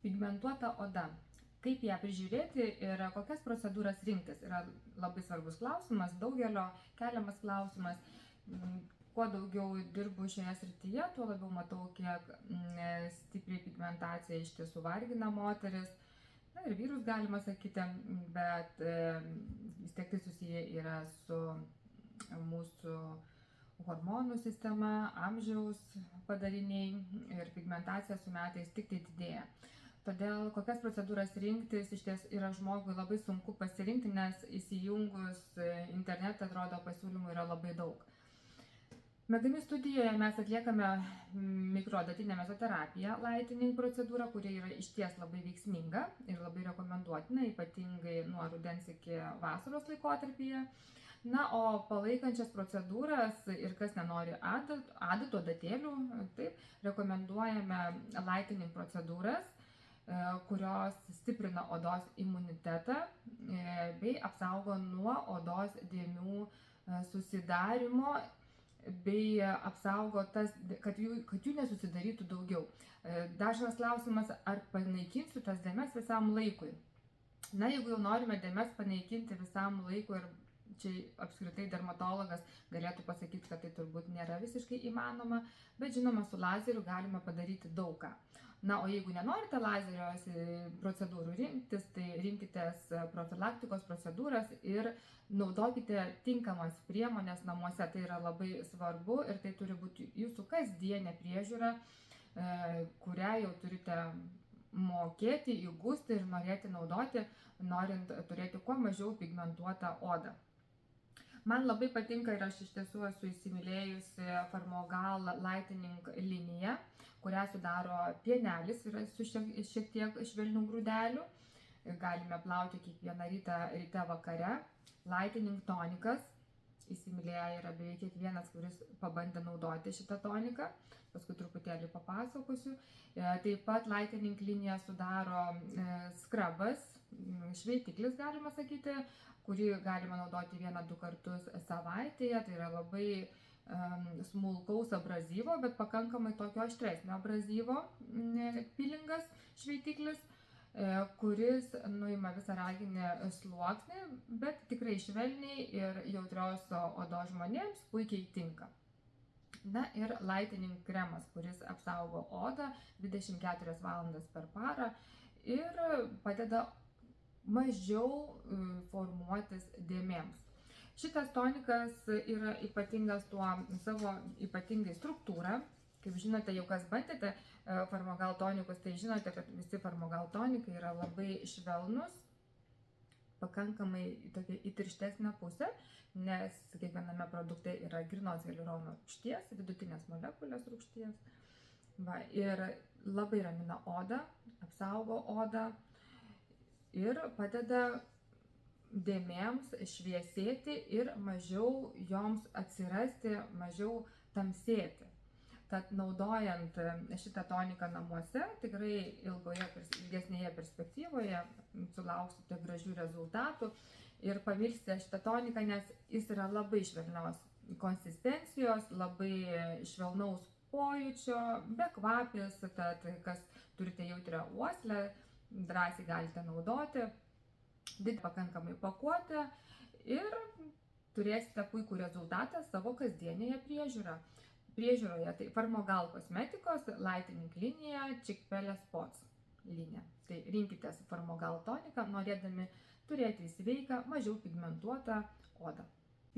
Pigmentuota oda. Kaip ją prižiūrėti ir kokias procedūras rinktis yra labai svarbus klausimas, daugelio keliamas klausimas. Kuo daugiau dirbu šioje srityje, tuo labiau matau, kiek stipriai pigmentacija iš tiesų vargina moteris. Na ir vyrus galima sakyti, bet vis tiek tai susiję yra su mūsų hormonų sistema, amžiaus padariniai ir pigmentacija su metais tik tai didėja. Todėl kokias procedūras rinktis iš ties yra žmogui labai sunku pasirinkti, nes įsijungus internetą atrodo pasiūlymų yra labai daug. Mėgdami studijoje mes atliekame mikroadatinę mezoterapiją, lightening procedūrą, kuri yra išties labai veiksminga ir labai rekomenduotina, ypatingai nuo rudens iki vasaros laikotarpyje. Na, o palaikančias procedūras ir kas nenori adatų, adatėlių, taip, rekomenduojame lightening procedūras, kurios stiprina odos imunitetą bei apsaugo nuo odos dėmių susidarimo bei apsaugo kad jų nesusidarytų daugiau. Dažnas klausimas, ar panaikinsiu tas dėmes visam laikui. Na, jeigu jau norime dėmes panaikinti visam laikui, ir čia apskritai dermatologas galėtų pasakyti, kad tai turbūt nėra visiškai įmanoma, bet žinoma, su lazeriu galima padaryti daug ką. Na, o jeigu nenorite lazerio procedūrų rinktis, tai rinkitės profilaktikos procedūras ir naudokite tinkamas priemonės namuose. Tai yra labai svarbu ir tai turi būti jūsų kasdienė priežiūra, kurią jau turite mokėti, įgusti ir norėti naudoti, norint turėti kuo mažiau pigmentuotą odą. Man labai patinka ir aš iš tiesų esu įsimylėjusi Farmogal Lightening liniją, kurią sudaro pienelis, yra su šiek tiek švelnių grūdelių. Galime plauti kiekvieną ryte vakare. Lightening tonikas. Įsimylėję yra beveik kiekvienas, kuris pabandė naudoti šitą toniką. Paskui truputėlį papasakosiu. Taip pat Lightening liniją sudaro skrabas, šveitiklis galima sakyti, kurį galima naudoti 1-2 kartus savaitėje. Tai yra labai smulkaus abrazyvo, bet pakankamai tokio aštresnio abrazyvo pilingas šveitiklis, kuris nuima visą raginį sluoksnį, bet tikrai švelniai ir jautrios odos žmonėms puikiai tinka. Na ir lightening kremas, kuris apsaugo odą 24 valandas per parą ir padeda mažiau formuotis dėmėms. Šitas tonikas yra ypatingas tuo savo ypatingai struktūrą. Kaip žinote, jau kas bandėte Farmogal tonikus, tai žinote, kad visi Farmogal tonikai yra labai švelnus, pakankamai tokia įtirštesnė pusė, nes kiekviename produkte yra grynos hialurono rūgšties, vidutinės molekulės rūgšties. Ir labai ramina odą, apsaugo odą ir padeda dėmėms šviesėti ir mažiau joms atsirasti, mažiau tamsėti. Tad naudojant šitą toniką namuose, tikrai ilgesnėje perspektyvoje sulauksite gražių rezultatų ir pamilsite šitą toniką, nes jis yra labai švelnios konsistencijos, labai švelnaus pojūčio, bekvapis, tad kas turite jautrią uoslę, drąsiai galite naudoti, pakankamai pakuotę ir turėsite puikų rezultatą savo kasdienėje priežiūroje. Tai Farmogal kosmetikos, Lightening linija, Chick-Pele Spots linija. Tai rinkitės Farmogal toniką, norėdami turėti sveiką, mažiau pigmentuotą odą.